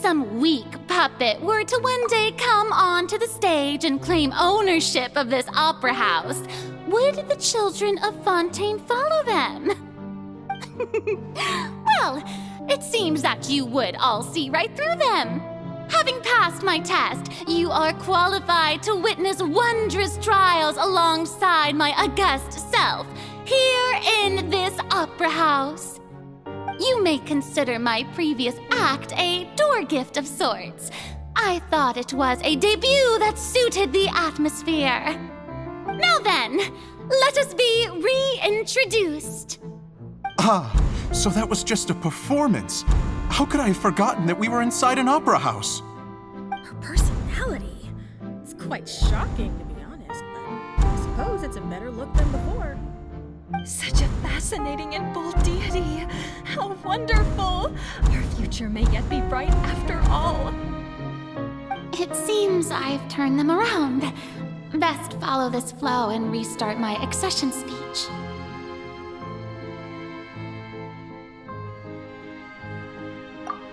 some weak puppet were to one day come onto the stage and claim ownership of this opera house, would the children of Fontain follow them? Well, it seems that you would all see right through them. Having passed my test, you are qualified to witness wondrous trials alongside my august self, here in this opera house. You may consider my previous act a door gift of sorts. I thought it was a debut that suited the atmosphere. Now then, let us be reintroduced. Ah, so that was just a performance. How could I have forgotten that we were inside an opera house? Her personality is quite shocking, to be honest, but I suppose it's a better look than before. Such a fascinating and bold deity. How wonderful! Our future may yet be bright after all. It seems I've turned them around. Best follow this flow and restart my accession speech.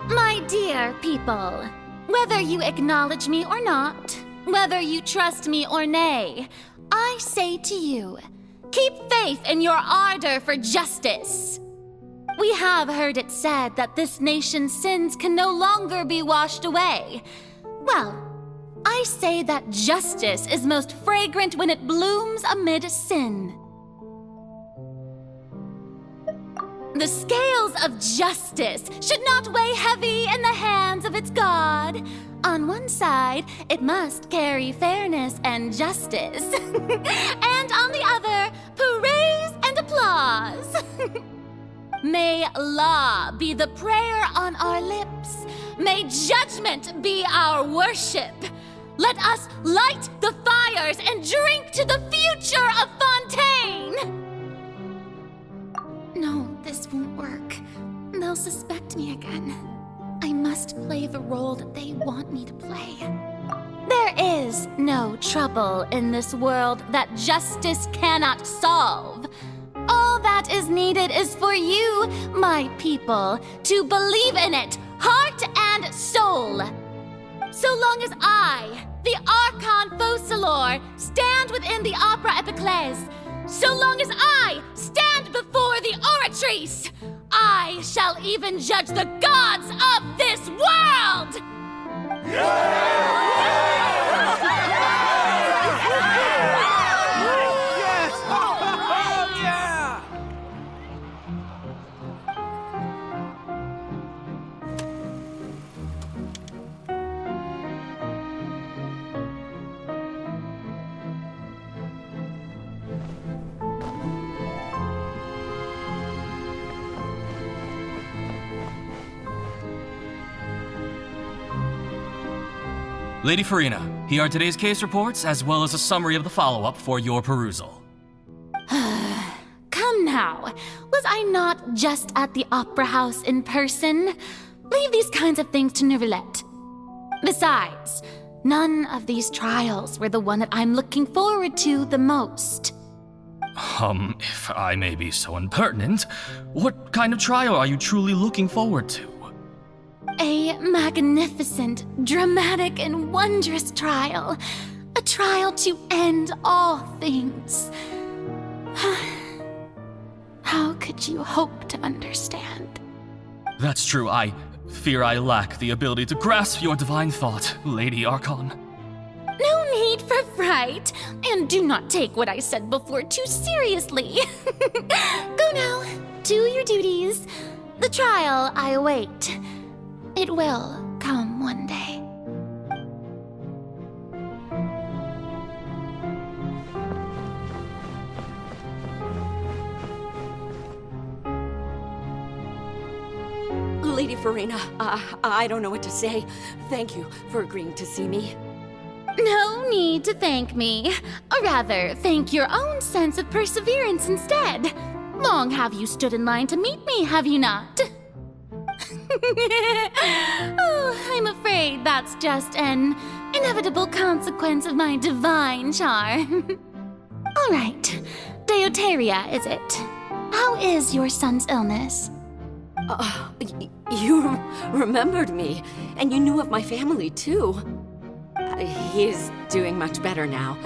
My dear people, whether you acknowledge me or not, whether you trust me or nay, I say to you, keep faith in your ardor for justice. We have heard it said that this nation's sins can no longer be washed away. Well, I say that justice is most fragrant when it blooms amid sin. The scales of justice should not weigh heavy in the hands of its God. On one side, it must carry fairness and justice. And on the other, praise and applause. May law be the prayer on our lips. May judgment be our worship. Let us light the fires and drink to the future of Fontaine! No, this won't work. They'll suspect me again. I must play the role that they want me to play. There is no trouble in this world that justice cannot solve. All that is needed is for you, my people, to believe in it, heart and soul. So long as I, the Archon Focalor, stand within the Opera Epiclese, so long as I stand before the Oratrice, I shall even judge the gods of this world! Lady Farina, here are today's case reports, as well as a summary of the follow-up for your perusal. Come now, was I not just at the Opera House in person? Leave these kinds of things to Neuvillette. Besides, none of these trials were the one that I'm looking forward to the most. If I may be so impertinent, what kind of trial are you truly looking forward to? A magnificent, dramatic, and wondrous trial. A trial to end all things. How could you hope to understand? That's true. I fear I lack the ability to grasp your divine thought, Lady Archon. No need for fright, and do not take what I said before too seriously. Go now, do your duties. The trial I await. It will come one day. Lady Farina, I don't know what to say. Thank you for agreeing to see me. No need to thank me. Or rather, thank your own sense of perseverance instead. Long have you stood in line to meet me, have you not? Oh, I'm afraid that's just an inevitable consequence of my divine charm. All right, Deoteria, is it? How is your son's illness? You remembered me, and you knew of my family, too. He is doing much better now.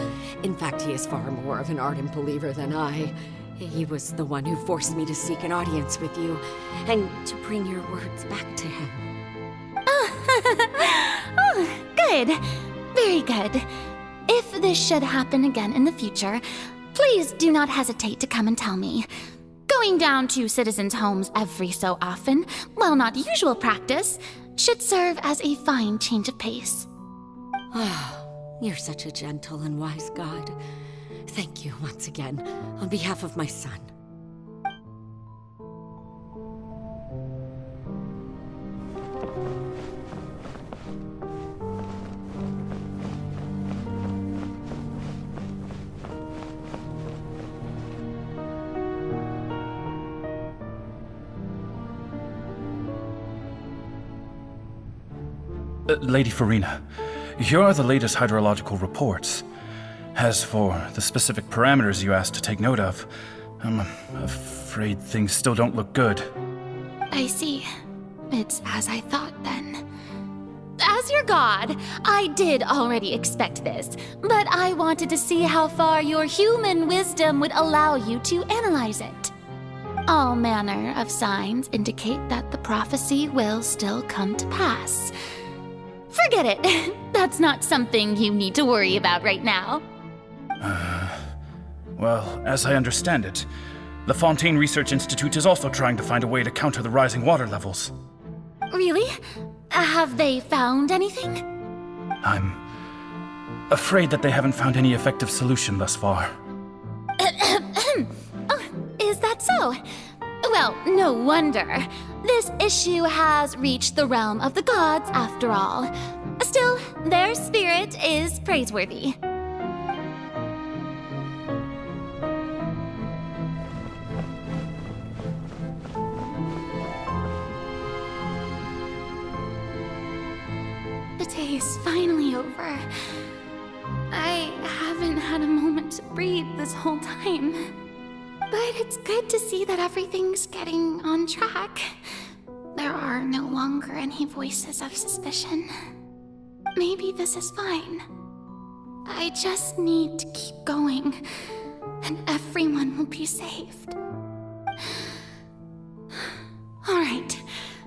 In fact, he is far more of an ardent believer than I. He was the one who forced me to seek an audience with you, and to bring your words back to him. Oh, good. Very good. If this should happen again in the future, please do not hesitate to come and tell me. Going down to citizens' homes every so often, while not usual practice, should serve as a fine change of pace. You're such a gentle and wise god. Thank you once again, on behalf of my son. Lady Farina, here are the latest hydrological reports. As for the specific parameters you asked to take note of, I'm afraid things still don't look good. I see. It's as I thought then. As your god, I did already expect this, but I wanted to see how far your human wisdom would allow you to analyze it. All manner of signs indicate that the prophecy will still come to pass. Forget it. That's not something you need to worry about right now. Well, as I understand it, the Fontain Research Institute is also trying to find a way to counter the rising water levels. Really? Have they found anything? I'm afraid that they haven't found any effective solution thus far. Oh, is that so? Well, no wonder. This issue has reached the realm of the gods, after all. Still, their spirit is praiseworthy. The day is finally over. I haven't had a moment to breathe this whole time. But it's good to see that everything's getting on track. There are no longer any voices of suspicion. Maybe this is fine. I just need to keep going, and everyone will be saved. Alright,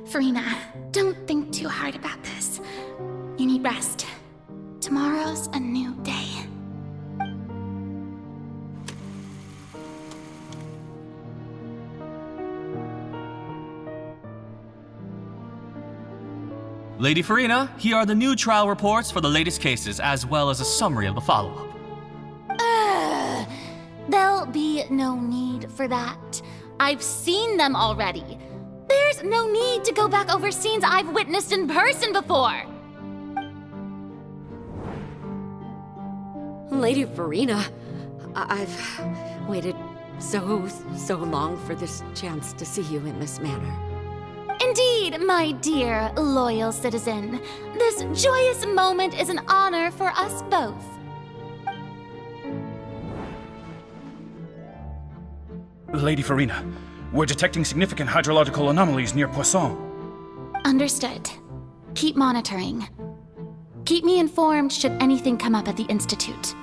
Farina, don't think too hard about this. You need rest. Tomorrow's a new day. Lady Farina, here are the new trial reports for the latest cases, as well as a summary of the follow-up. There'll be no need for that. I've seen them already. There's no need to go back over scenes I've witnessed in person before. Lady Farina, I've waited so long for this chance to see you in this manner. Indeed, my dear, loyal citizen. This joyous moment is an honor for us both. Lady Farina, we're detecting significant hydrological anomalies near Poisson. Understood. Keep monitoring. Keep me informed should anything come up at the Institute.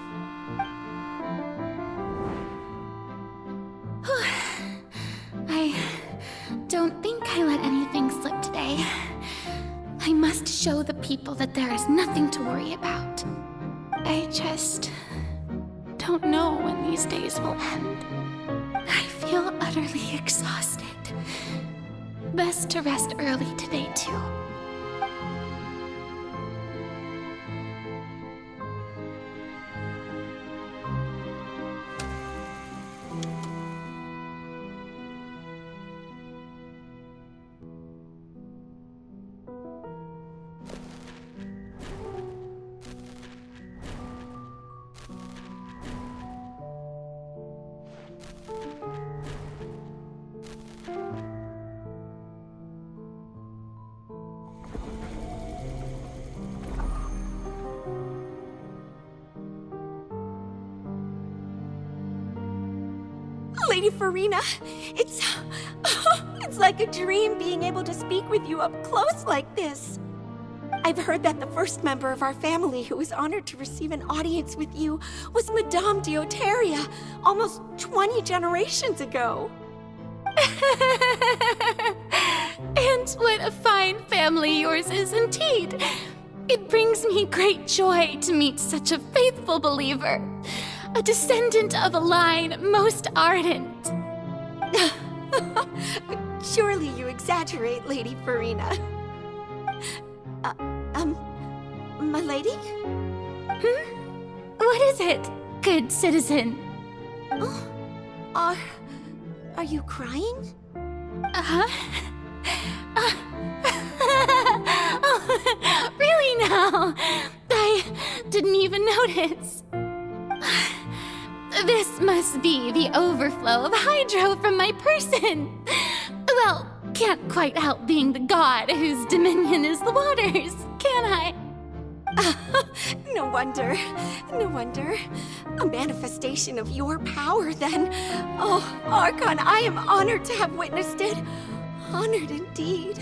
I don't think I let anything slip today. I must show the people that there is nothing to worry about. I just don't know when these days will end. I feel utterly exhausted. Best to rest early today, too. Lady Farina. It's like a dream being able to speak with you up close like this. I've heard that the first member of our family who was honored to receive an audience with you was Madame Deoteria, almost 20 generations ago. And what a fine family yours is indeed. It brings me great joy to meet such a faithful believer, a descendant of a line most ardent. Surely you exaggerate, Lady Farina. My lady? What is it, good citizen? Oh, are you crying? Oh, really now? I didn't even notice. This must be the overflow of hydro from my person. Well, can't quite help being the god whose dominion is the waters, can I? No wonder. No wonder. A manifestation of your power, then. Oh, Archon, I am honored to have witnessed it. Honored indeed.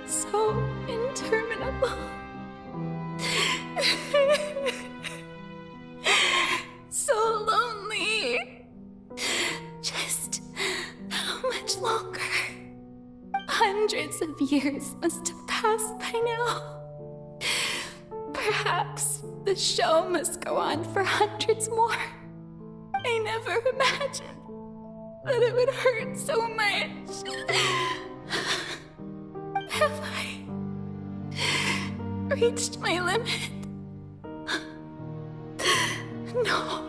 So interminable. So lonely. Just how much longer? Hundreds of years must have passed by now. Perhaps the show must go on for hundreds more. I never imagined that it would hurt so much. Have I reached my limit? No.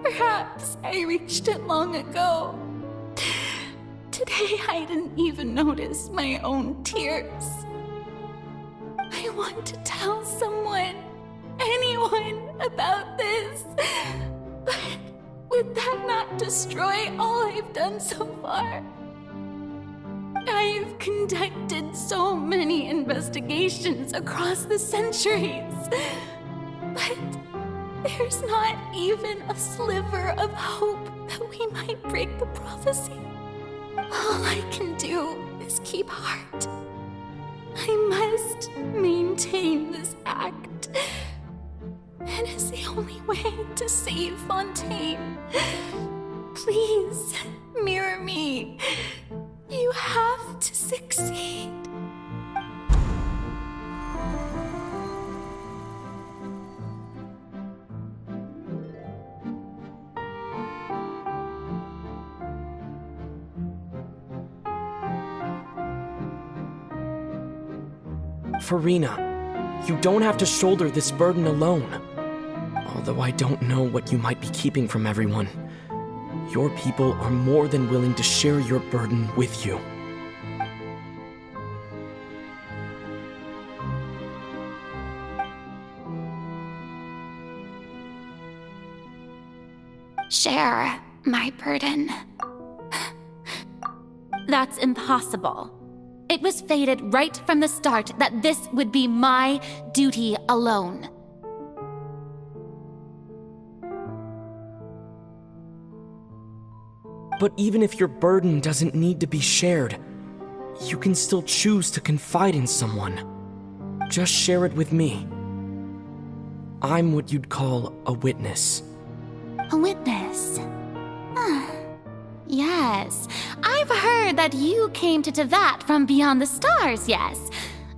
Perhaps I reached it long ago. Today I didn't even notice my own tears. I want to tell someone, anyone, about this. But would that not destroy all I've done so far? I've conducted so many investigations across the centuries, but there's not even a sliver of hope that we might break the prophecy. All I can do is keep heart. I must maintain this act. It is the only way to save Fontaine. Please, mirror me. You have to succeed. Farina, you don't have to shoulder this burden alone. Although I don't know what you might be keeping from everyone, your people are more than willing to share your burden with you. Share my burden. That's impossible. It was fated right from the start that this would be my duty alone. But even if your burden doesn't need to be shared, you can still choose to confide in someone. Just share it with me. I'm what you'd call a witness. A witness? Yes, I've heard that you came to Tevat from beyond the stars, yes.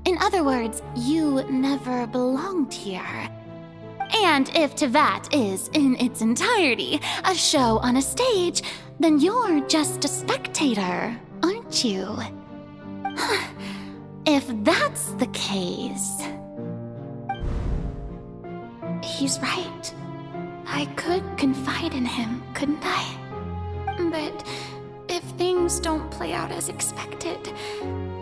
In other words, you never belonged here. And if Tevat is, in its entirety, a show on a stage, then you're just a spectator, aren't you? If that's the case... He's right. I could confide in him, couldn't I? But if things don't play out as expected,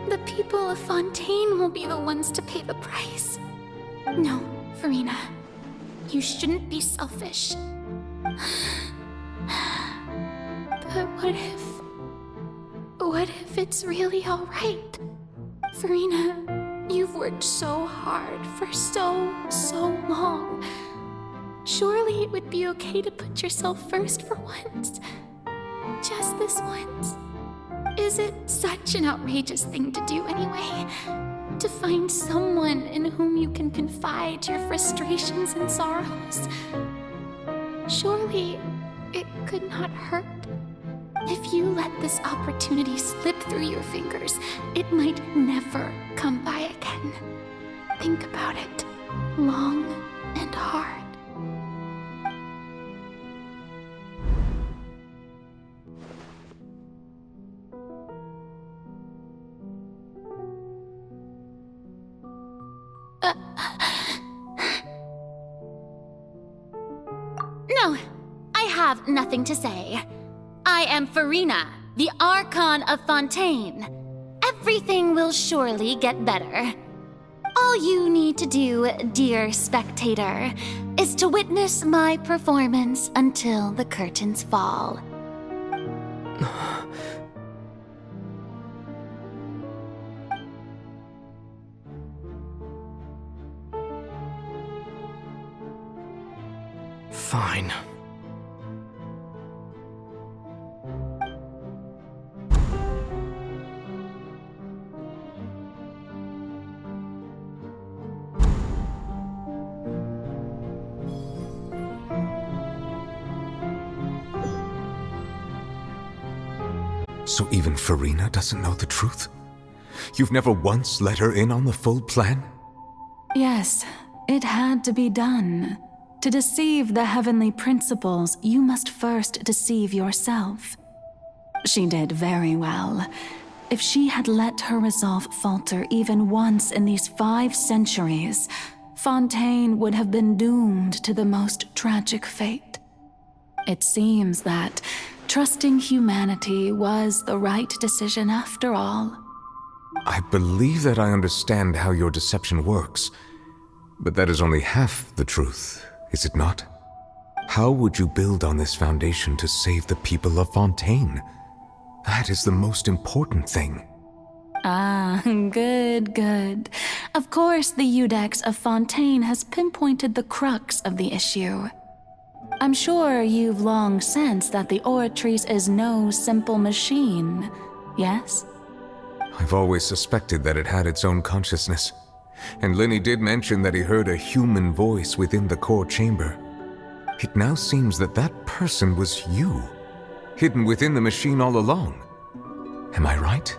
the people of Fontaine will be the ones to pay the price. No, Farina, you shouldn't be selfish. But what if it's really all right? Farina, You've worked so hard for so long. Surely it would be okay to put yourself first for once. Just this once. Is it such an outrageous thing to do anyway? To find someone in whom you can confide your frustrations and sorrows? Surely it could not hurt. If you let this opportunity slip through your fingers, it might never come by again. Think about it long and hard. No, I have nothing to say. I am Farina, the Archon of Fontain. Everything will surely get better. All you need to do, dear spectator, is to witness my performance until the curtains fall. Fine. So even Farina doesn't know the truth? You've never once let her in on the full plan? Yes, it had to be done. To deceive the heavenly principles, you must first deceive yourself. She did very well. If she had let her resolve falter even once in these 5 centuries, Fontaine would have been doomed to the most tragic fate. It seems that trusting humanity was the right decision after all. I believe that I understand how your deception works, but that is only half the truth, is it not? How would you build on this foundation to save the people of Fontaine? That is the most important thing. Ah, good. Of course, the Iudex of Fontaine has pinpointed the crux of the issue. I'm sure you've long sensed that the Oratrice is no simple machine, yes? I've always suspected that it had its own consciousness, and Lenny did mention that he heard a human voice within the core chamber. It now seems that that person was you, hidden within the machine all along. Am I right?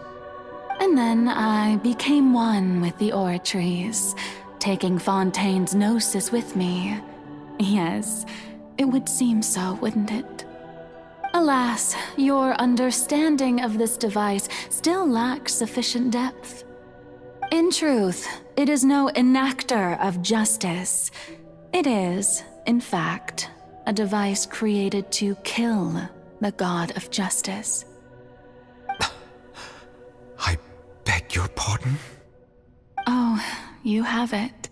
And then I became one with the Oratrice, taking Fontaine's gnosis with me. Yes, it would seem so, wouldn't it? Alas, your understanding of this device still lacks sufficient depth. In truth, it is no enactor of justice. It is, in fact, a device created to kill the god of justice. I beg your pardon? Oh, you have it.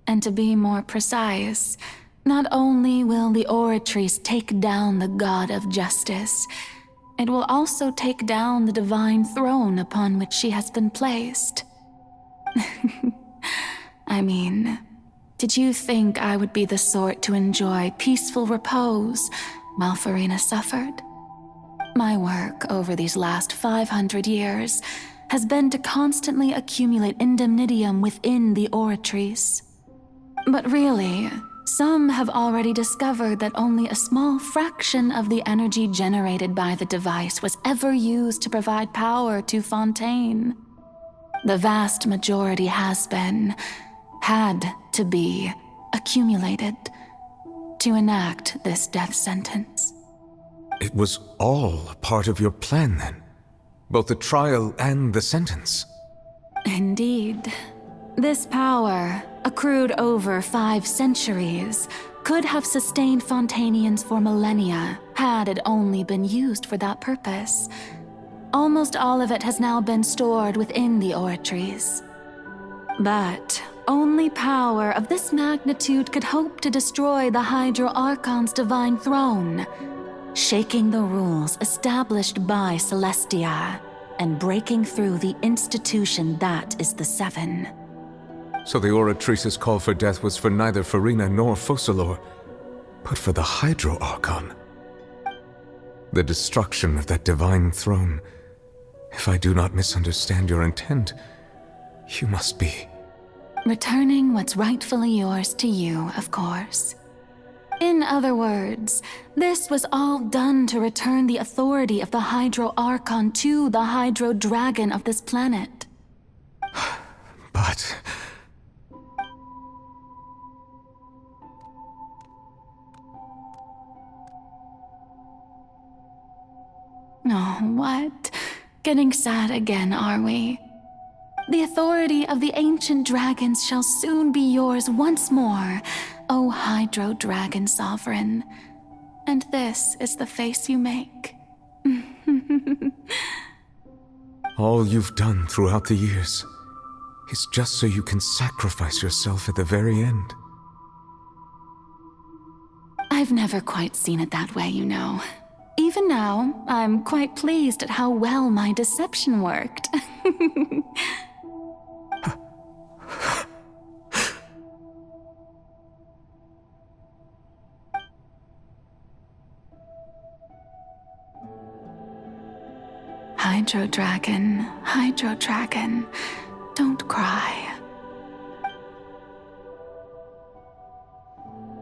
And to be more precise, not only will the Oratrice take down the god of justice, it will also take down the divine throne upon which she has been placed. I mean, did you think I would be the sort to enjoy peaceful repose while Farina suffered? My work over these last 500 years has been to constantly accumulate indemnitium within the Oratrice. But really, some have already discovered that only a small fraction of the energy generated by the device was ever used to provide power to Fontaine. The vast majority had to be accumulated to enact this death sentence. It was all part of your plan then? Both the trial and the sentence? Indeed. This power, accrued over 5 centuries, could have sustained Fontainians for millennia had it only been used for that purpose. Almost all of it has now been stored within the Oratrice. But only power of this magnitude could hope to destroy the Hydro Archon's divine throne, shaking the rules established by Celestia and breaking through the institution that is the Seven. So the Oratrice's call for death was for neither Farina nor Focalor, but for the Hydro Archon. The destruction of that divine throne. If I do not misunderstand your intent, you must be... Returning what's rightfully yours to you, of course. In other words, this was all done to return the authority of the Hydro Archon to the Hydro Dragon of this planet. But... Oh, what? Getting sad again, are we? The authority of the ancient dragons shall soon be yours once more, O Hydro Dragon Sovereign. And this is the face you make. all you've done throughout the years is just so you can sacrifice yourself at the very end. I've never quite seen it that way, you know. Even now, I'm quite pleased at how well my deception worked. Hydro Dragon, don't cry.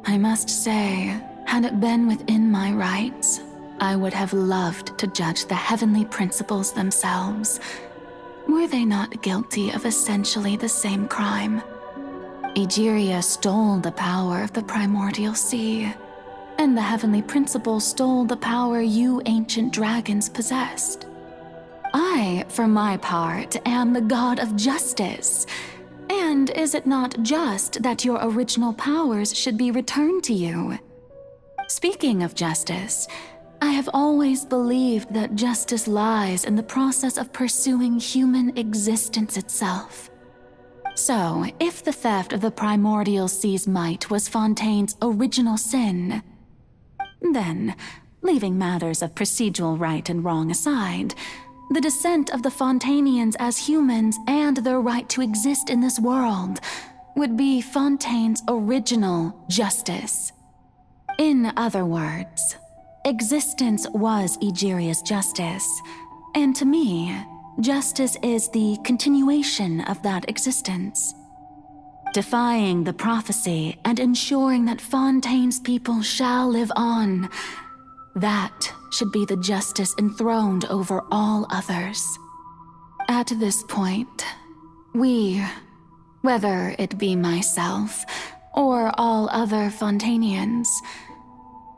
I must say, had it been within my rights, I would have loved to judge the heavenly principles themselves. Were they not guilty of essentially the same crime? Egeria stole the power of the primordial sea, and the heavenly principles stole the power you ancient dragons possessed. I, for my part, am the god of justice. And is it not just that your original powers should be returned to you? Speaking of justice, I have always believed that justice lies in the process of pursuing human existence itself. So, if the theft of the primordial sea's might was Fontaine's original sin, then, leaving matters of procedural right and wrong aside, the descent of the Fontainians as humans and their right to exist in this world would be Fontaine's original justice. In other words, existence was Egeria's justice, and to me, justice is the continuation of that existence. Defying the prophecy and ensuring that Fontaine's people shall live on, that should be the justice enthroned over all others. At this point, we, whether it be myself or all other Fontainians,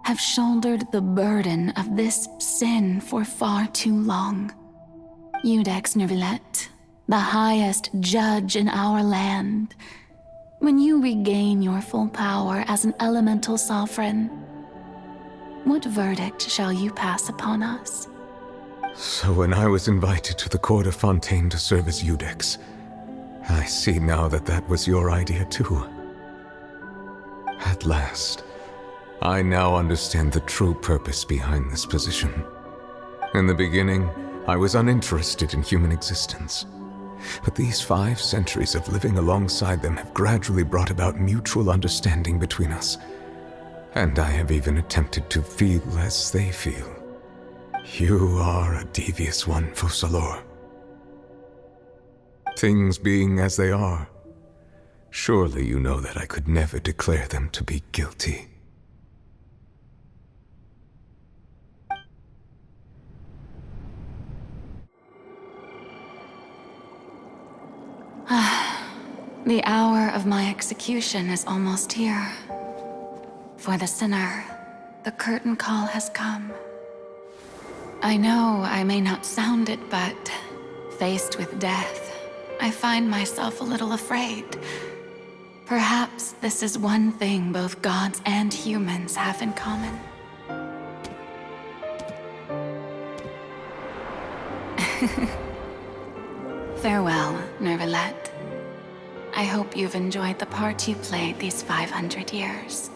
have shouldered the burden of this sin for far too long. Iudex Neuvillette, the highest judge in our land, when you regain your full power as an elemental sovereign, what verdict shall you pass upon us? So when I was invited to the court of Fontaine to serve as Iudex, I see now that that was your idea too. At last, I now understand the true purpose behind this position. In the beginning, I was uninterested in human existence. But these 5 centuries of living alongside them have gradually brought about mutual understanding between us. And I have even attempted to feel as they feel. You are a devious one, Focalor. Things being as they are, surely you know that I could never declare them to be guilty. The hour of my execution is almost here. For the sinner, the curtain call has come. I know I may not sound it, but faced with death, I find myself a little afraid. Perhaps this is one thing both gods and humans have in common. Farewell, Neuvillette. I hope you've enjoyed the part you played these 500 years.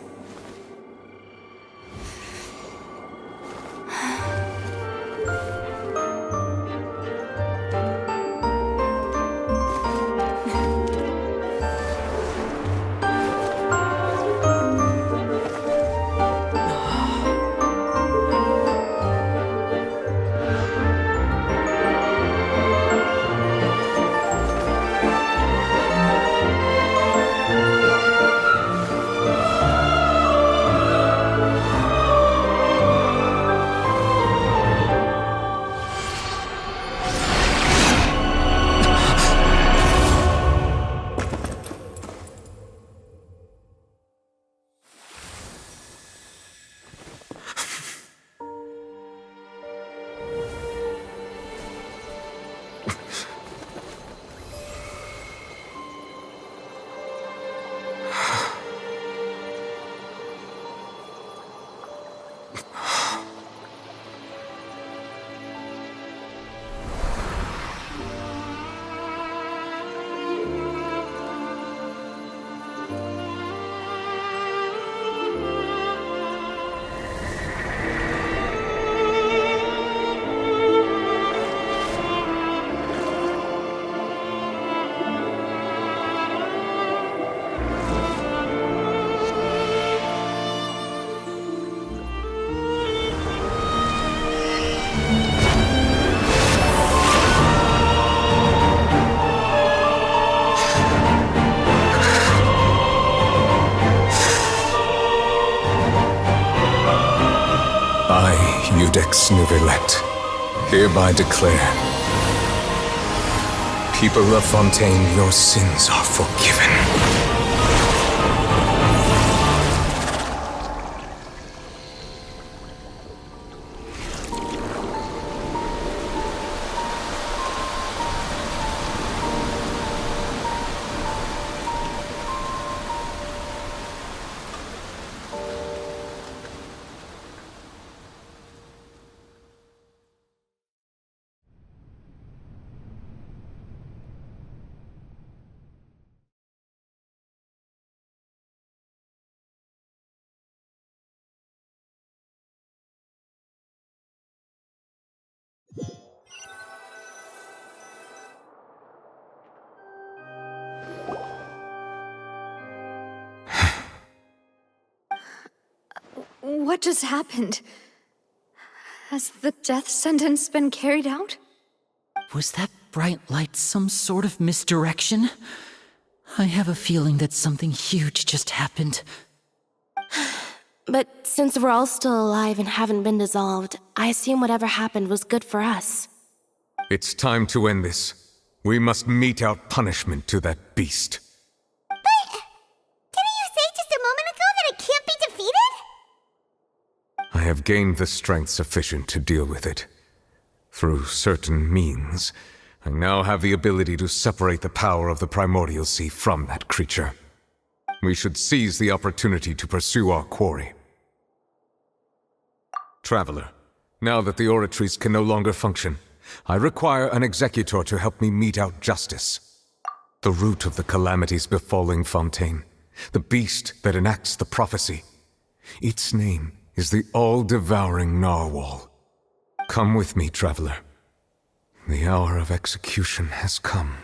Judex Nuvelet, hereby declare, people of Fontain, your sins are forgiven. What just happened? Has the death sentence been carried out? Was that bright light some sort of misdirection? I have a feeling that something huge just happened. But since we're all still alive and haven't been dissolved, I assume whatever happened was good for us. It's time to end this. We must mete out punishment to that beast. Didn't you say just a moment ago that it can't be defeated? I have gained the strength sufficient to deal with it. Through certain means, I now have the ability to separate the power of the Primordial Sea from that creature. We should seize the opportunity to pursue our quarry. Traveler, now that the oratories can no longer function, I require an executor to help me mete out justice. The root of the calamities befalling Fontain, the beast that enacts the prophecy. Its name is the all-devouring narwhal. Come with me, traveler. The hour of execution has come.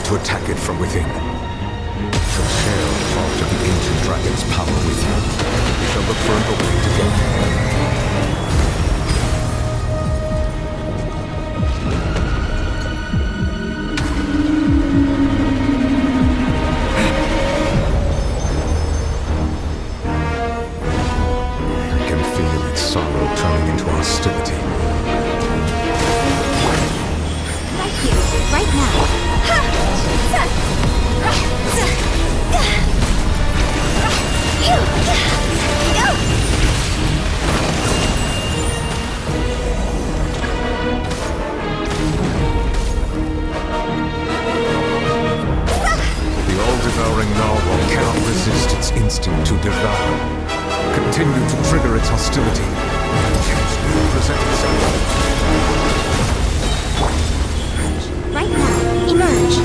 To attack it from within. We shall share a part of the ancient dragon's power with you. We shall look for an opening together. I can feel its sorrow turning into hostility. Right here, right now. The all-devouring narwhal cannot resist its instinct to devour. Continue to trigger its hostility. Chance will present itself. Right now, emerge.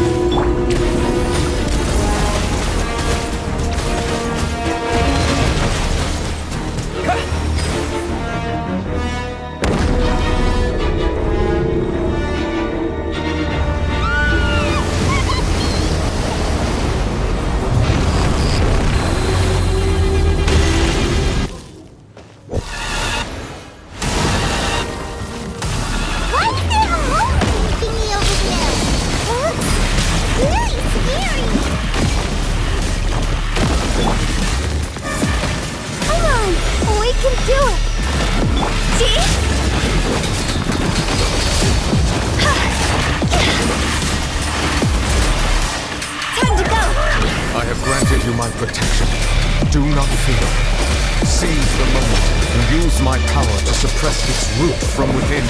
Protection. Do not fear. Seize the moment and use my power to suppress its root from within.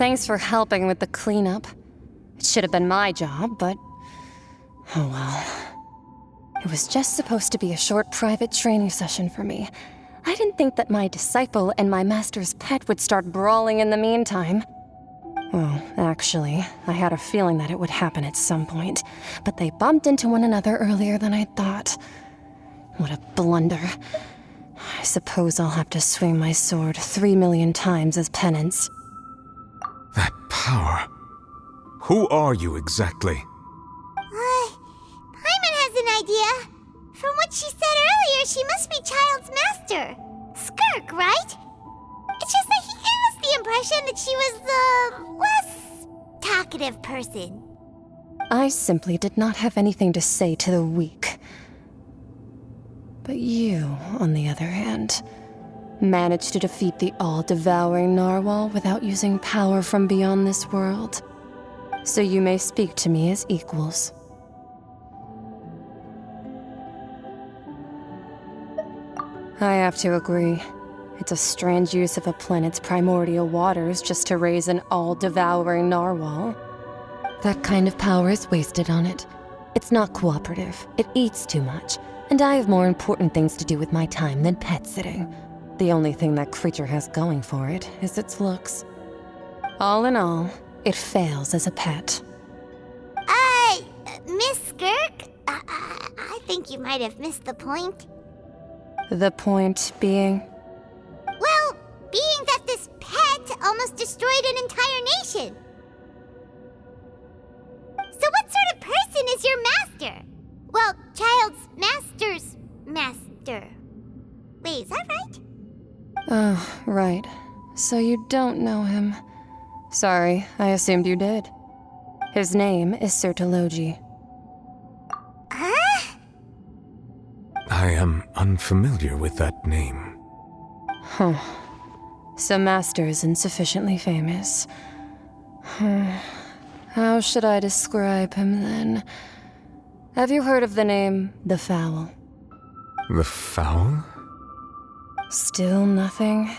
Thanks for helping with the cleanup. It should have been my job, but... oh well. It was just supposed to be a short private training session for me. I didn't think that my disciple and my master's pet would start brawling in the meantime. Well, actually, I had a feeling that it would happen at some point, but they bumped into one another earlier than I thought. What a blunder. I suppose I'll have to swing my sword 3 million times as penance. That power. Who are you exactly? Paimon has an idea. From what she said earlier, she must be Child's master. Skirk, right? It's just that he gave us the impression that she was the less talkative person. I simply did not have anything to say to the weak. But you, on the other hand, managed to defeat the all-devouring narwhal without using power from beyond this world. So you may speak to me as equals. I have to agree. It's a strange use of a planet's primordial waters just to raise an all-devouring narwhal. That kind of power is wasted on it. It's not cooperative. It eats too much. And I have more important things to do with my time than pet sitting. The only thing that creature has going for it is its looks. All in all, it fails as a pet. Miss Skirk? I think you might have missed the point. The point being? Well, being that this pet almost destroyed an entire nation. So what sort of person is your master? Well, Child's master's master. Wait, is that right? Oh, right. So you don't know him. Sorry, I assumed you did. His name is Sertologi. Huh? I am unfamiliar with that name. Huh. So Master isn't sufficiently famous. How should I describe him then? Have you heard of the name The Fowl? The Fowl? Still nothing?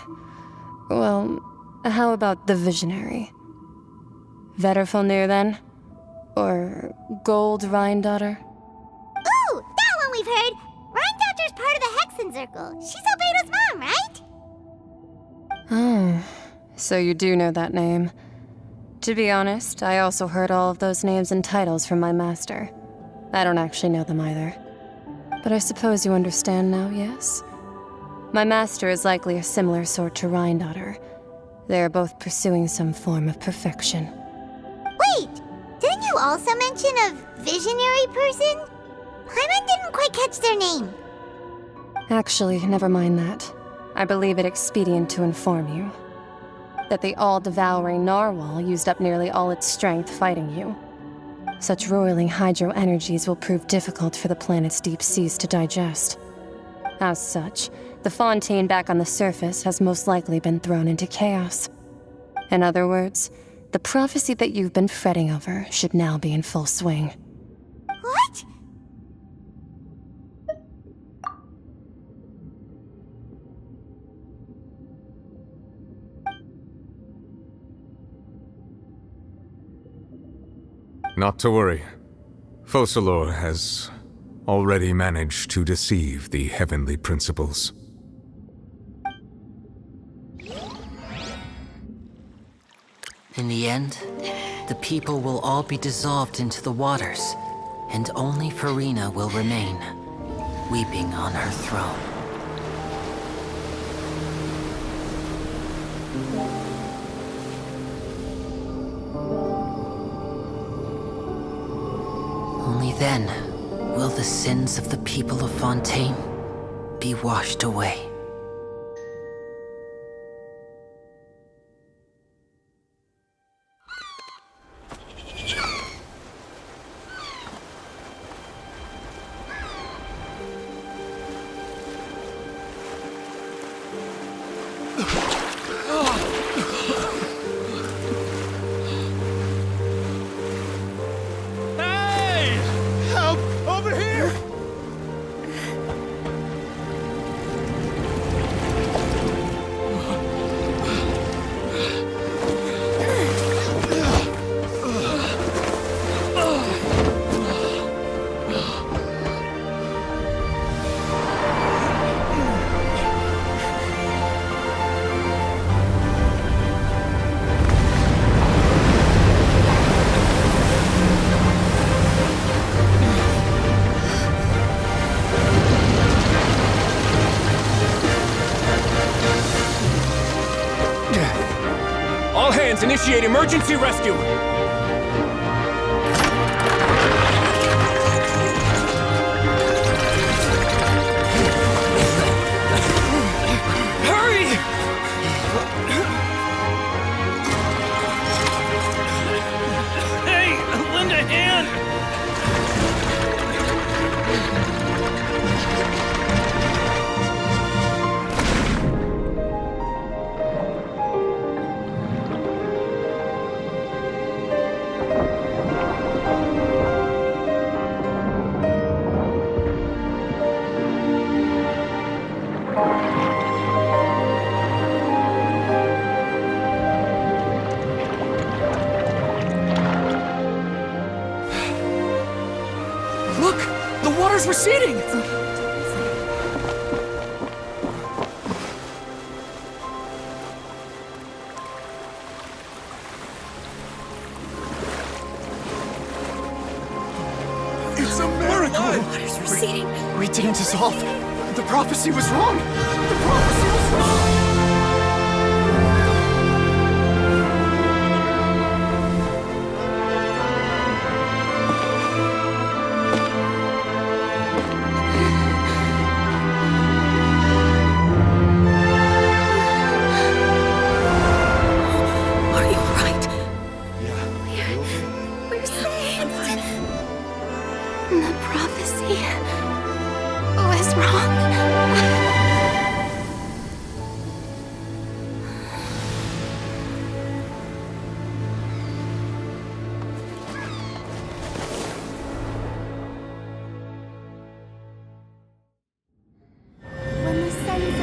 Well, how about the Visionary? Vetterfalnir then? Or Gold Rhine-daughter? Ooh, that one we've heard! Rhine-daughter's part of the Hexen Circle. She's Albedo's mom, right? Oh, so you do know that name. To be honest, I also heard all of those names and titles from my master. I don't actually know them either. But I suppose you understand now, yes? My master is likely a similar sort to Rhine-daughter. They are both pursuing some form of perfection. Wait! Didn't you also mention a visionary person? Paimon didn't quite catch their name. Actually, never mind that. I believe it expedient to inform you that the all-devouring narwhal used up nearly all its strength fighting you. Such roiling hydro energies will prove difficult for the planet's deep seas to digest. As such, the Fontain back on the surface has most likely been thrown into chaos. In other words, the prophecy that you've been fretting over should now be in full swing. What? Not to worry. Focalor has already managed to deceive the heavenly principles. In the end, the people will all be dissolved into the waters, and only Farina will remain, weeping on her throne. Only then will the sins of the people of Fontain be washed away. Fontans initiate emergency rescue! Hurry! Hey, lend a hand! Look! The water's receding! It's a miracle! The water's receding. We didn't dissolve. The prophecy was wrong. The prophecy was wrong. Are you right? Yeah. We're saved. The prophecy was wrong. When the sun's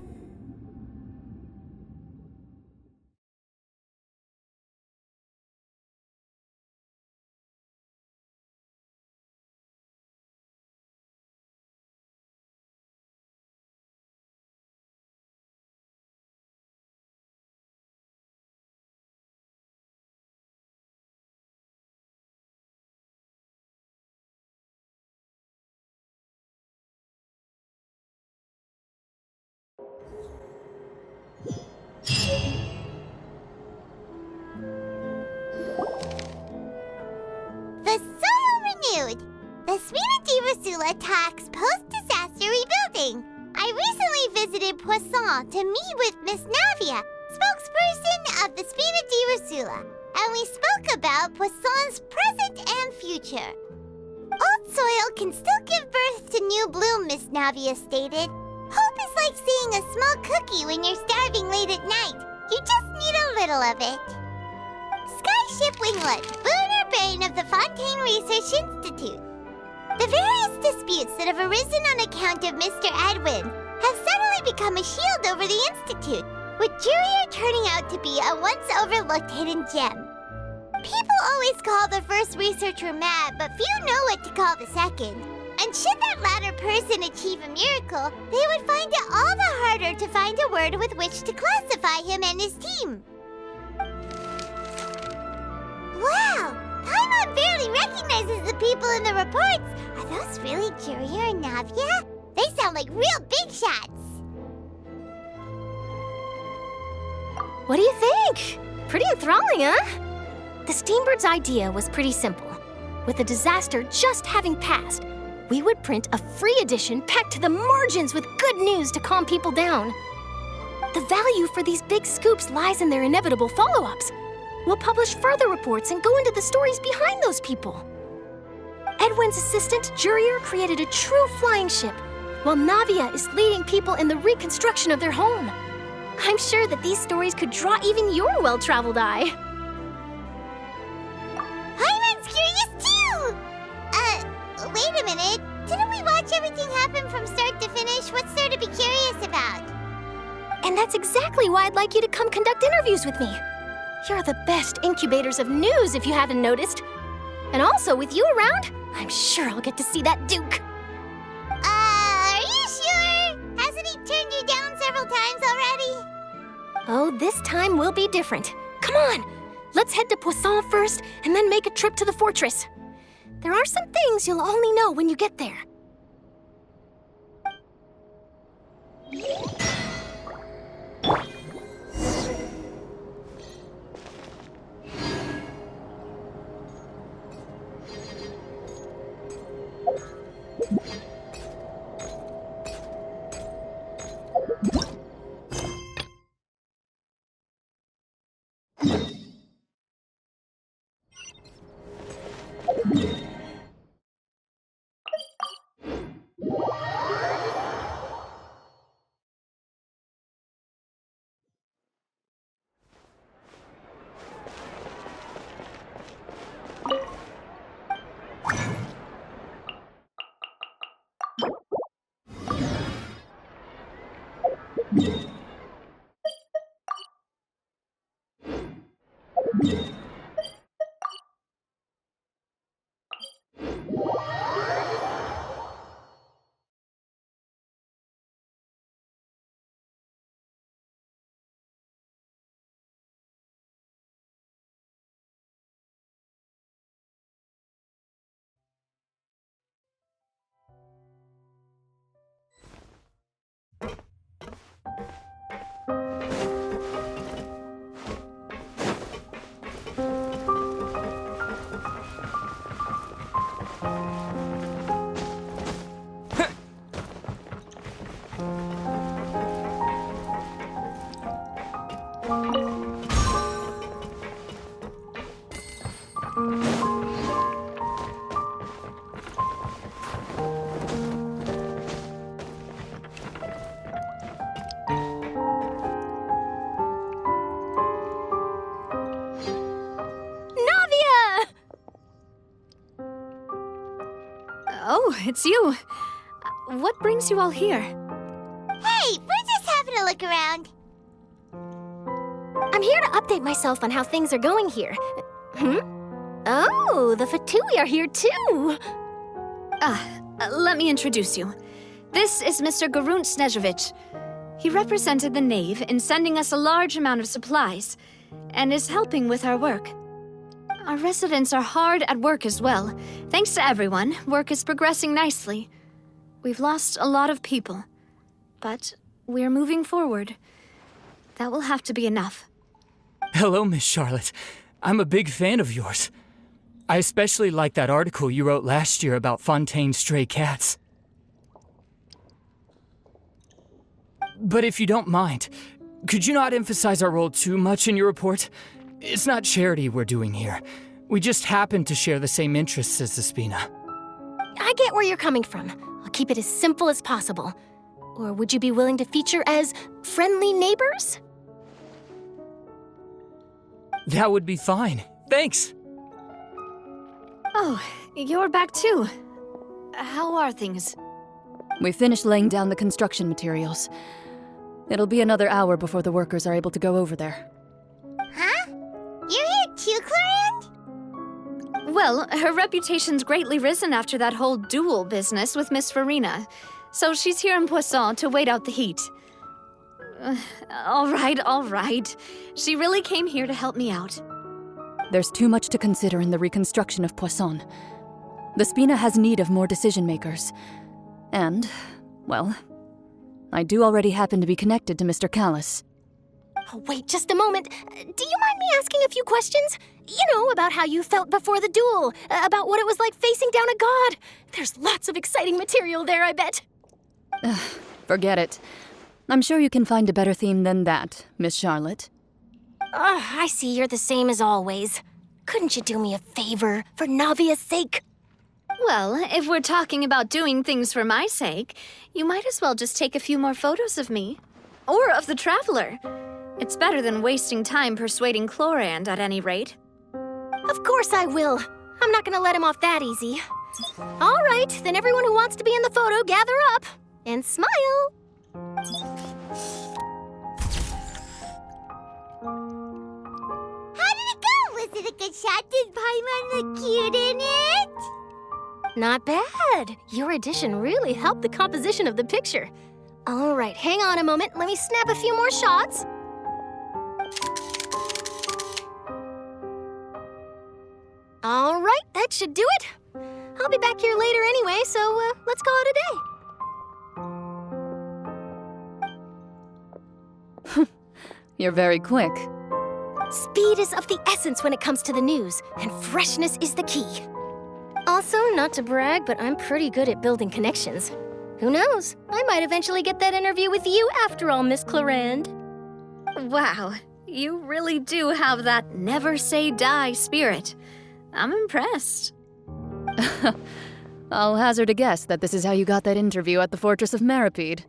The soil renewed. The Suite de Rasula talks post-disaster rebuilding. I recently visited Poisson to meet with Miss Navia, spokesperson of the Suite de Rasula, and we spoke about Poisson's present and future. Old soil can still give birth to new bloom, Miss Navia stated. Hope is like seeing a small cookie when you're starving late at night. You just need a little of it. Skyship Winglet, lunar brain of the Fontain Research Institute. The various disputes that have arisen on account of Mr. Edwin have suddenly become a shield over the Institute, with Jurier turning out to be a once overlooked hidden gem. People always call the first researcher mad, but few know what to call the second. And should that latter person achieve a miracle, they would find it all the harder to find a word with which to classify him and his team. Wow! Paimon barely recognizes the people in the reports. Are those really Jurier and Navia? They sound like real big shots. What do you think? Pretty enthralling, huh? The Steambird's idea was pretty simple. With the disaster just having passed, we would print a free edition packed to the margins with good news to calm people down. The value for these big scoops lies in their inevitable follow-ups. We'll publish further reports and go into the stories behind those people. Edwin's assistant, Jurier, created a true flying ship, while Navia is leading people in the reconstruction of their home. I'm sure that these stories could draw even your well-traveled eye. Paimon's curious too! Wait a minute. Didn't we watch everything happen from start to finish? What's there to be curious about? And that's exactly why I'd like you to come conduct interviews with me. You're the best incubators of news, if you haven't noticed. And also, with you around, I'm sure I'll get to see that Duke. Are you sure? Hasn't he turned you down several times already? Oh, this time will be different. Come on, let's head to Poisson first, and then make a trip to the fortress. There are some things you'll only know when you get there. Oh, it's you. What brings you all here? Hey, we're just having a look around. I'm here to update myself on how things are going here. Oh, the Fatui are here too! Let me introduce you. This is Mr. Garunt Snezhevich. He represented the Knave in sending us a large amount of supplies, and is helping with our work. Our residents are hard at work as well. Thanks to everyone, work is progressing nicely. We've lost a lot of people, but we're moving forward. That will have to be enough. Hello, Miss Charlotte. I'm a big fan of yours. I especially like that article you wrote last year about Fontaine's stray cats. But if you don't mind, could you not emphasize our role too much in your report? It's not charity we're doing here. We just happen to share the same interests as the Spina. I get where you're coming from. I'll keep it as simple as possible. Or would you be willing to feature as friendly neighbors? That would be fine. Thanks. Oh, you're back too. How are things? We finished laying down the construction materials. It'll be another hour before the workers are able to go over there. Huh? You're here too, Clarand? Well, her reputation's greatly risen after that whole duel business with Miss Farina, so she's here in Poisson to wait out the heat. All right. She really came here to help me out. There's too much to consider in the reconstruction of Poisson. The Spina has need of more decision-makers. And, well, I do already happen to be connected to Mr. Callis. Oh, wait just a moment. Do you mind me asking a few questions? You know, about how you felt before the duel, about what it was like facing down a god. There's lots of exciting material there, I bet. Forget it. I'm sure you can find a better theme than that, Miss Charlotte. I see you're the same as always. Couldn't you do me a favor, for Navia's sake? Well, if we're talking about doing things for my sake, you might as well just take a few more photos of me. Or of the Traveler. It's better than wasting time persuading Chlorand, at any rate. Of course I will. I'm not gonna let him off that easy. All right, then everyone who wants to be in the photo, gather up. And smile. How did it go? Was it a good shot? Did Paimon look cute in it? Not bad. Your addition really helped the composition of the picture. All right, hang on a moment. Let me snap a few more shots. All right, that should do it. I'll be back here later anyway, so let's call it a day. You're very quick. Speed is of the essence when it comes to the news, and freshness is the key. Also, not to brag, but I'm pretty good at building connections. Who knows? I might eventually get that interview with you after all, Miss Chlorand. Wow, You really do have that never say die spirit. I'm impressed. I'll hazard a guess that this is how you got that interview at the Fortress of Meripede.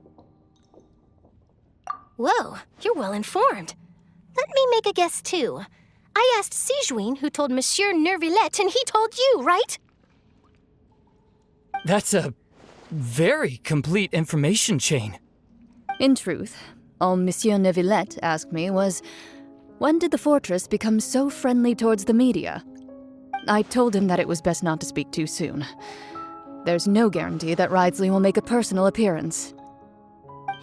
Whoa, you're well informed. Let me make a guess too. I asked Sijuin who told Monsieur Nervillette, and he told you, right? That's a very complete information chain. In truth, all Monsieur Neuvillette asked me was, when did the fortress become so friendly towards the media? I told him that it was best not to speak too soon. There's no guarantee that Ridsley will make a personal appearance.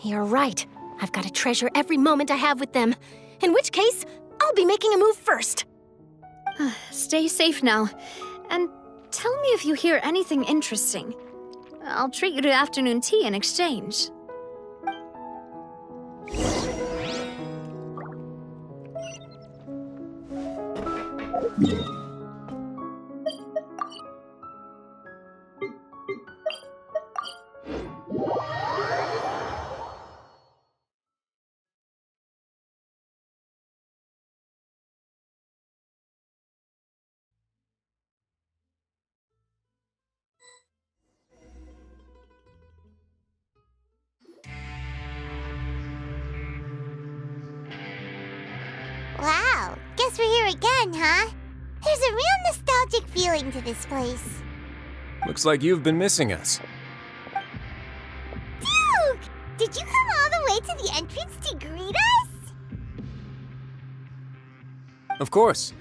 You're right. I've got to treasure every moment I have with them. In which case, I'll be making a move first. Stay safe now. And tell me if you hear anything interesting. I'll treat you to afternoon tea in exchange. Wow, guess we're here again, huh? There's a real nostalgic feeling to this place. Looks like you've been missing us. Duke! Did you come all the way to the entrance to greet us? Of course.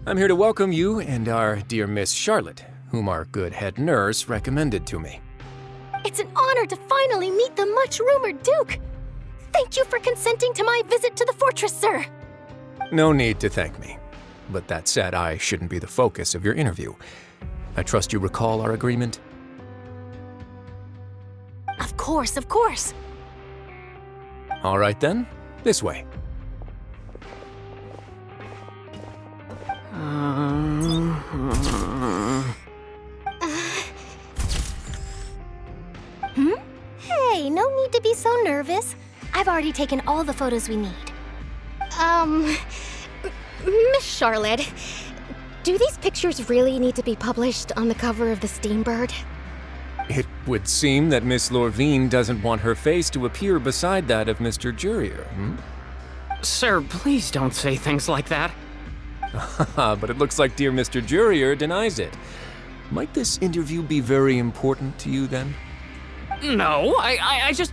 I'm here to welcome you and our dear Miss Charlotte, whom our good head nurse recommended to me. It's an honor to finally meet the much-rumored Duke. Thank you for consenting to my visit to the fortress, sir. No need to thank me. But that said, I shouldn't be the focus of your interview. I trust you recall our agreement? Of course, of course. All right then, this way. Hey, no need to be so nervous. I've already taken all the photos we need. Miss Charlotte, do these pictures really need to be published on the cover of the Steambird? It would seem that Miss Lorvine doesn't want her face to appear beside that of Mr. Jurier, Sir, please don't say things like that. But it looks like dear Mr. Jurier denies it. Might this interview be very important to you then? No, I just...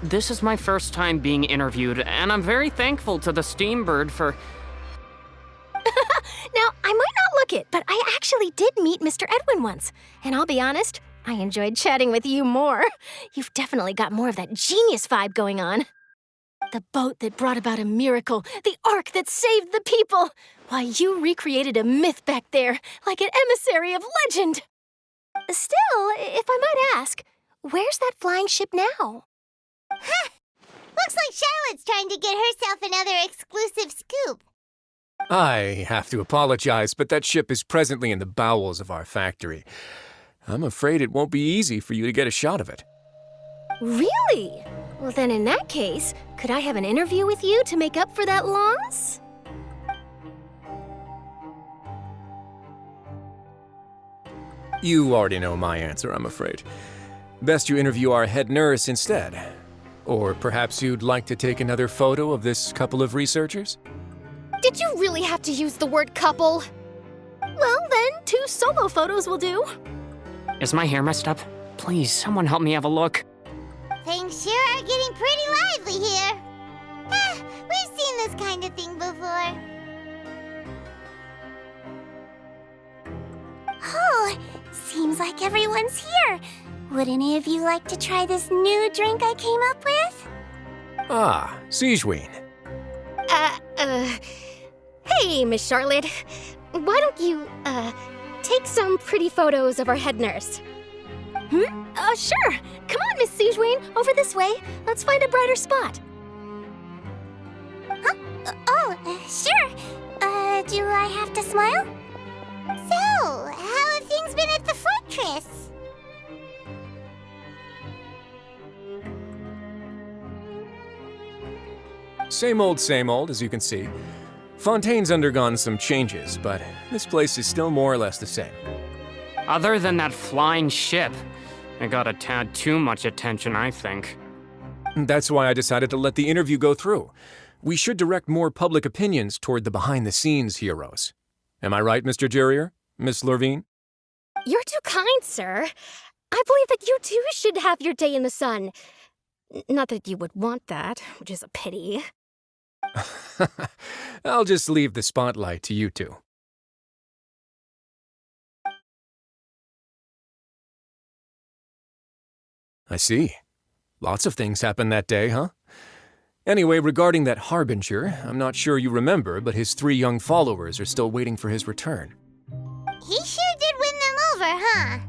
This is my first time being interviewed, and I'm very thankful to the Steambird for... Now, I might not look it, but I actually did meet Mr. Edwin once. And I'll be honest, I enjoyed chatting with you more. You've definitely got more of that genius vibe going on. The boat that brought about a miracle, the ark that saved the people. Why, you recreated a myth back there, like an emissary of legend. Still, if I might ask, where's that flying ship now? Huh! Looks like Charlotte's trying to get herself another exclusive scoop. I have to apologize, but that ship is presently in the bowels of our factory. I'm afraid it won't be easy for you to get a shot of it. Really? Well, then in that case, could I have an interview with you to make up for that loss? You already know my answer, I'm afraid. Best you interview our head nurse instead. Or perhaps you'd like to take another photo of this couple of researchers? Did you really have to use the word couple? Well, then, 2 solo photos will do. Is my hair messed up? Please, someone help me have a look. Things sure are getting pretty lively here. We've seen this kind of thing before. Oh, seems like everyone's here. Would any of you like to try this new drink I came up with? Ah, Sijuin. Hey, Miss Charlotte. Why don't you, take some pretty photos of our head nurse? Sure. Come on, Miss Sijuin, over this way. Let's find a brighter spot. Huh? Sure. Do I have to smile? So, how have things been at the fortress? same old, as you can see. Fontaine's undergone some changes, but this place is still more or less the same. Other than that flying ship, it got a tad too much attention, I think. That's why I decided to let the interview go through. We should direct more public opinions toward the behind-the-scenes heroes. Am I right, Mr. Jurrier? Miss Lurvine? You're too kind, sir. I believe that you too should have your day in the sun. Not that you would want that, which is a pity. I'll just leave the spotlight to you two. I see. Lots of things happened that day, huh? Anyway, regarding that Harbinger, I'm not sure you remember, but his 3 young followers are still waiting for his return. He sure did win them over, huh?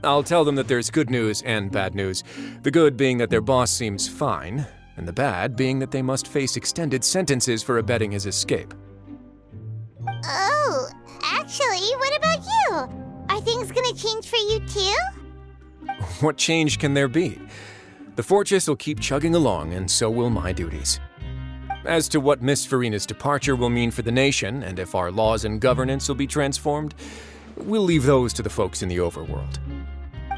I'll tell them that there's good news and bad news. The good being that their boss seems fine, and the bad being that they must face extended sentences for abetting his escape. Oh, actually, what about you? Are things gonna change for you too? What change can there be? The fortress will keep chugging along, and so will my duties. As to what Miss Farina's departure will mean for the nation, and if our laws and governance will be transformed, we'll leave those to the folks in the overworld.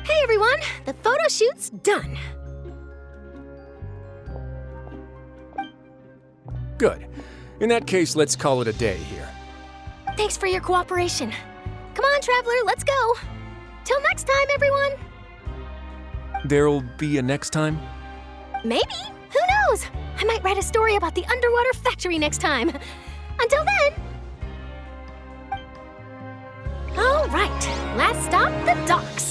Hey everyone, the photo shoot's done. Good. In that case, let's call it a day here. Thanks for your cooperation. Come on, Traveler, let's go. Till next time, everyone. There'll be a next time? Maybe. Who knows? I might write a story about the underwater factory next time. Until then. All right, last stop, the docks.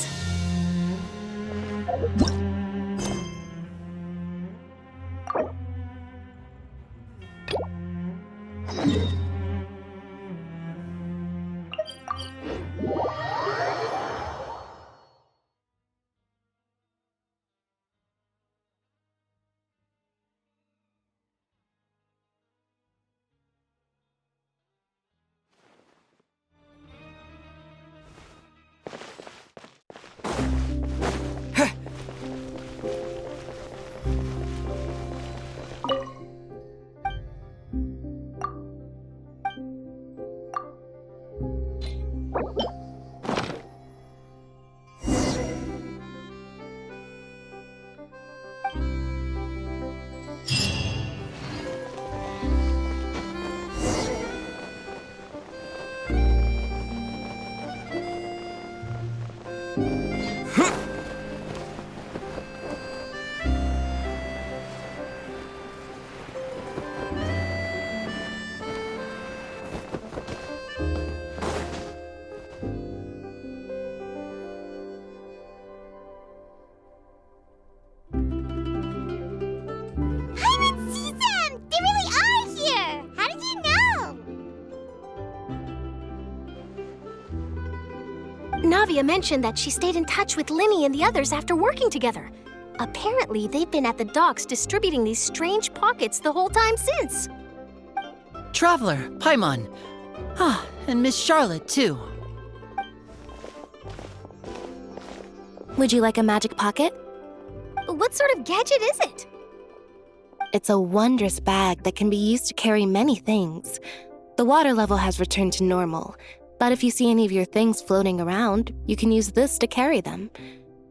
Navia mentioned that she stayed in touch with Linny and the others after working together. Apparently, they've been at the docks distributing these strange pockets the whole time since. Traveler, Paimon. And Miss Charlotte, too. Would you like a magic pocket? What sort of gadget is it? It's a wondrous bag that can be used to carry many things. The water level has returned to normal, but if you see any of your things floating around, you can use this to carry them.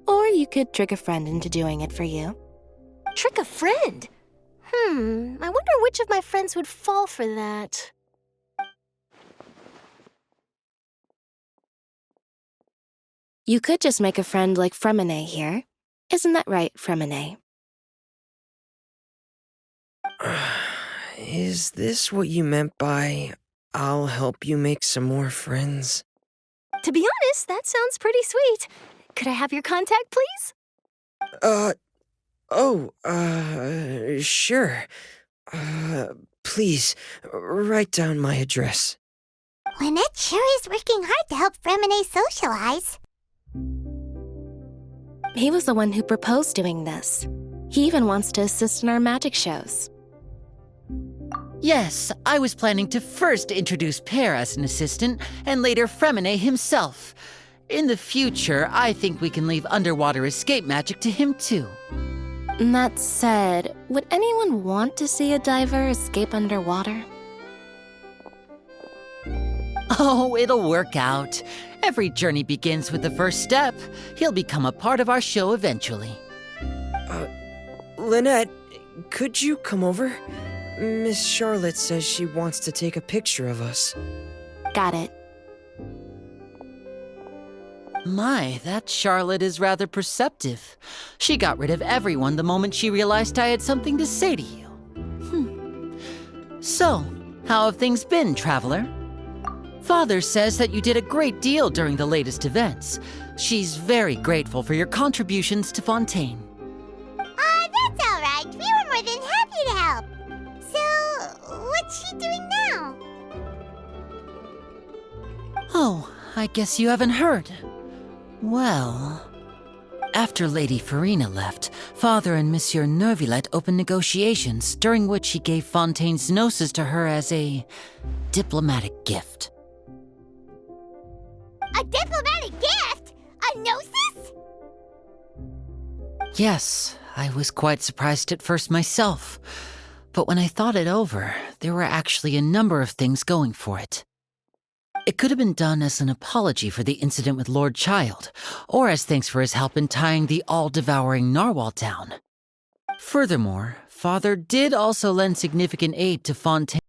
Or you could trick a friend into doing it for you. Trick a friend? I wonder which of my friends would fall for that. You could just make a friend like Fremine here. Isn't that right, Fremine? Is this what you meant by, I'll help you make some more friends? To be honest, that sounds pretty sweet. Could I have your contact, please? Sure. Please, write down my address. Lynette sure is working hard to help Fremine socialize. He was the one who proposed doing this. He even wants to assist in our magic shows. Yes, I was planning to first introduce Pear as an assistant, and later Fremine himself. In the future, I think we can leave underwater escape magic to him too. That said, would anyone want to see a diver escape underwater? Oh, it'll work out. Every journey begins with the first step. He'll become a part of our show eventually. Lynette, could you come over? Miss Charlotte says she wants to take a picture of us. Got it. My, that Charlotte is rather perceptive. She got rid of everyone the moment she realized I had something to say to you. So, how have things been, Traveler? Father says that you did a great deal during the latest events. She's very grateful for your contributions to Fontain. That's all right. We were more than happy to help. So, what's she doing now? Oh, I guess you haven't heard. Well, after Lady Farina left, Father and Monsieur Neuvillette opened negotiations, during which he gave Fontaine's gnosis to her as a diplomatic gift. A diplomatic gift? A gnosis? Yes, I was quite surprised at first myself. But when I thought it over, there were actually a number of things going for it. It could have been done as an apology for the incident with Lord Child, or as thanks for his help in tying the all-devouring narwhal down. Furthermore, Father did also lend significant aid to Fontaine.